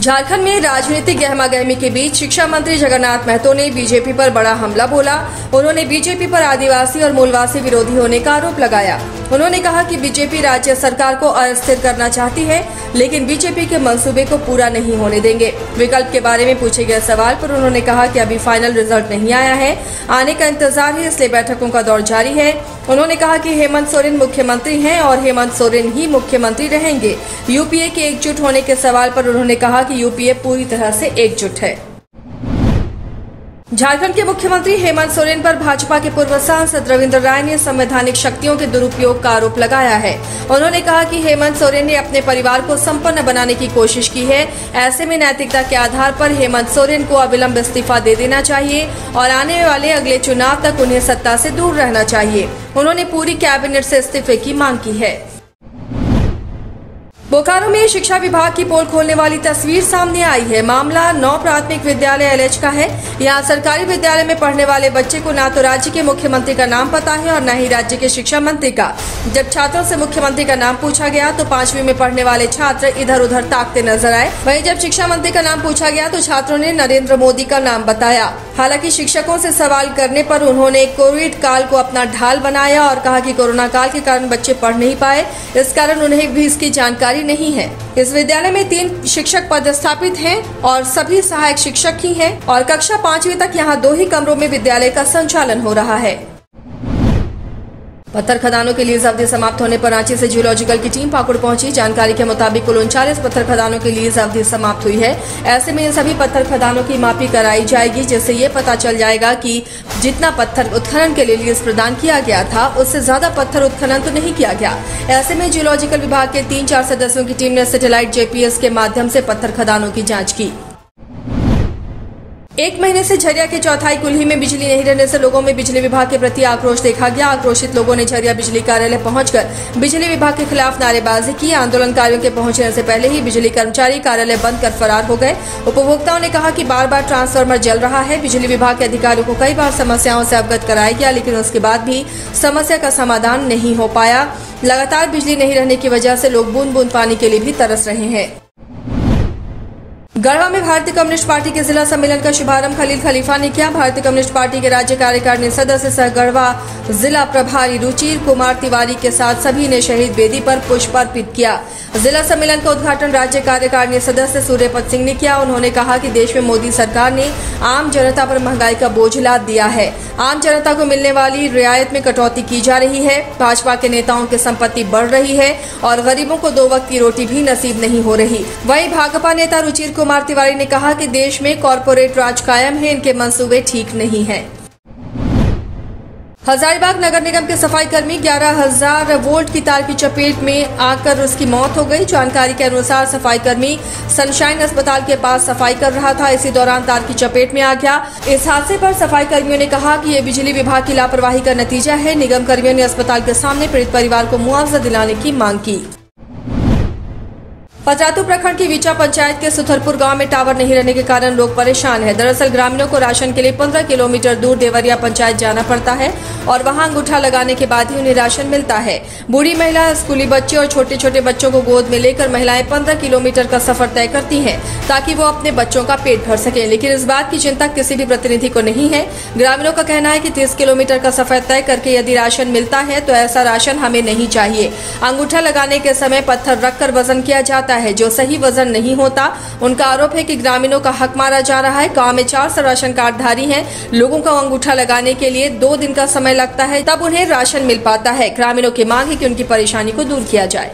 झारखंड में राजनीतिक गहमागहमी के बीच शिक्षा मंत्री जगन्नाथ महतो ने बीजेपी पर बड़ा हमला बोला। उन्होंने बीजेपी पर आदिवासी और मूलवासी विरोधी होने का आरोप लगाया। उन्होंने कहा कि बीजेपी राज्य सरकार को अस्थिर करना चाहती है, लेकिन बीजेपी के मंसूबे को पूरा नहीं होने देंगे। विकल्प के बारे में पूछे गए सवाल पर उन्होंने कहा कि अभी फाइनल रिजल्ट नहीं आया है, आने का इंतजार है, इसलिए बैठकों का दौर जारी है। उन्होंने कहा कि हेमंत सोरेन मुख्यमंत्री हैं और हेमंत सोरेन ही मुख्यमंत्री रहेंगे। यूपीए के एकजुट होने के सवाल पर उन्होंने कहा कि यूपीए पूरी तरह से एकजुट है। झारखंड के मुख्यमंत्री हेमंत सोरेन पर भाजपा के पूर्व सांसद रविंद्र राय ने संवैधानिक शक्तियों के दुरुपयोग का आरोप लगाया है। उन्होंने कहा कि हेमंत सोरेन ने अपने परिवार को संपन्न बनाने की कोशिश की है। ऐसे में नैतिकता के आधार पर हेमंत सोरेन को अविलंब इस्तीफा दे देना चाहिए और आने वाले अगले चुनाव तक उन्हें सत्ता से दूर रहना चाहिए। उन्होंने पूरी कैबिनेट से इस्तीफे की मांग की है। बोकारो में शिक्षा विभाग की पोल खोलने वाली तस्वीर सामने आई है। मामला 9 प्राथमिक विद्यालय एलएच का है। यहाँ सरकारी विद्यालय में पढ़ने वाले बच्चे को न तो राज्य के मुख्यमंत्री का नाम पता है और न ही राज्य के शिक्षा मंत्री का। जब छात्रों से मुख्यमंत्री का नाम पूछा गया तो 5वीं में पढ़ने वाले छात्र इधर उधर ताकते नजर आए। वहीं जब शिक्षा मंत्री का नाम पूछा गया तो छात्रों ने नरेंद्र मोदी का नाम बताया। हालांकि शिक्षकों से सवाल करने पर उन्होंने कोविड काल को अपना ढाल बनाया और कहा कि कोरोना काल के कारण बच्चे पढ़ नहीं पाए, इस कारण उन्हें भी इसकी जानकारी नहीं है। इस विद्यालय में 3 शिक्षक पद स्थापित हैं और सभी सहायक शिक्षक ही हैं और कक्षा 5वीं तक यहाँ 2 ही कमरों में विद्यालय का संचालन हो रहा है। पत्थर खदानों के लीज अवधि समाप्त होने पर रांची से जियोलॉजिकल की टीम पाकुड़ पहुंची। जानकारी के मुताबिक कुल 39 पत्थर खदानों की लीज अवधि समाप्त हुई है। ऐसे में इन सभी पत्थर खदानों की मापी कराई जाएगी, जिससे ये पता चल जाएगा कि जितना पत्थर उत्खनन के लिए लीज प्रदान किया गया था उससे ज्यादा पत्थर उत्खनन तो नहीं किया गया। ऐसे में जियोलॉजिकल विभाग के 3-4 सदस्यों की टीम ने सैटेलाइट जीपीएस के माध्यम से पत्थर खदानों की जाँच की। 1 महीने से झरिया के चौथाई कुल्ही में बिजली नहीं रहने से लोगों में बिजली विभाग के प्रति आक्रोश देखा गया। आक्रोशित लोगों ने झरिया बिजली कार्यालय पहुंचकर बिजली विभाग के खिलाफ नारेबाजी की। आंदोलनकारियों के पहुंचने से पहले ही बिजली कर्मचारी कार्यालय बंद कर फरार हो गए। उपभोक्ताओं ने कहा कि बार-बार ट्रांसफार्मर जल रहा है। बिजली विभाग के अधिकारियों को कई बार समस्याओं से अवगत कराया गया, लेकिन उसके बाद भी समस्या का समाधान नहीं हो पाया। लगातार बिजली नहीं रहने की वजह से लोग बूंद बूंद पानी के लिए भी तरस रहे हैं। गढ़वा में भारतीय कम्युनिस्ट पार्टी के जिला सम्मेलन का शुभारंभ खलील खलीफा ने किया। भारतीय कम्युनिस्ट पार्टी के राज्य कार्यकारिणी सदस्य सह गढ़वा जिला प्रभारी रुचिर कुमार तिवारी के साथ सभी ने शहीद बेदी पर पुष्प अर्पित किया। जिला सम्मेलन का उद्घाटन राज्य कार्यकारिणी सदस्य सूर्यपत सिंह ने किया। उन्होंने कहा कि देश में मोदी सरकार ने आम जनता पर महंगाई का बोझ लाद दिया है। आम जनता को मिलने वाली रियायत में कटौती की जा रही है। भाजपा के नेताओं की संपत्ति बढ़ रही है और गरीबों को 2 वक्त की रोटी भी नसीब नहीं हो रही। वहीं भाकपा नेता रुचिर कुमार तिवारी ने कहा कि देश में कॉरपोरेट राज कायम है, इनके मंसूबे ठीक नहीं हैं। हजारीबाग नगर निगम के सफाई कर्मी 11,000 वोल्ट की तार की चपेट में आकर उसकी मौत हो गई। जानकारी के अनुसार सफाई कर्मी सनशाइन अस्पताल के पास सफाई कर रहा था, इसी दौरान तार की चपेट में आ गया। इस हादसे पर सफाई कर्मियों ने कहा कि ये बिजली विभाग की लापरवाही का नतीजा है। निगम कर्मियों ने अस्पताल के सामने पीड़ित परिवार को मुआवजा दिलाने की मांग की। पतरातू प्रखंड की विचा पंचायत के सुथरपुर गांव में टावर नहीं रहने के कारण लोग परेशान हैं। दरअसल ग्रामीणों को राशन के लिए 15 किलोमीटर दूर देवरिया पंचायत जाना पड़ता है और वहां अंगूठा लगाने के बाद ही उन्हें राशन मिलता है। बूढ़ी महिला, स्कूली बच्चे और छोटे छोटे बच्चों को गोद में लेकर महिलाएं 15 किलोमीटर का सफर तय करती हैं ताकि वो अपने बच्चों का पेट भर सकें, लेकिन इस बात की चिंता किसी भी प्रतिनिधि को नहीं है। ग्रामीणों का कहना है कि 30 किलोमीटर का सफर तय करके यदि राशन मिलता है तो ऐसा राशन हमें नहीं चाहिए। अंगूठा लगाने के समय पत्थर रखकर वजन किया जाता है, जो सही वजन नहीं होता। उनका आरोप है कि ग्रामीणों का हक मारा जा रहा है। गांव में 400 राशन कार्डधारी हैं। लोगों को अंगूठा लगाने के लिए 2 दिन का समय लगता है, तब उन्हें राशन मिल पाता है। ग्रामीणों की मांग है कि उनकी परेशानी को दूर किया जाए।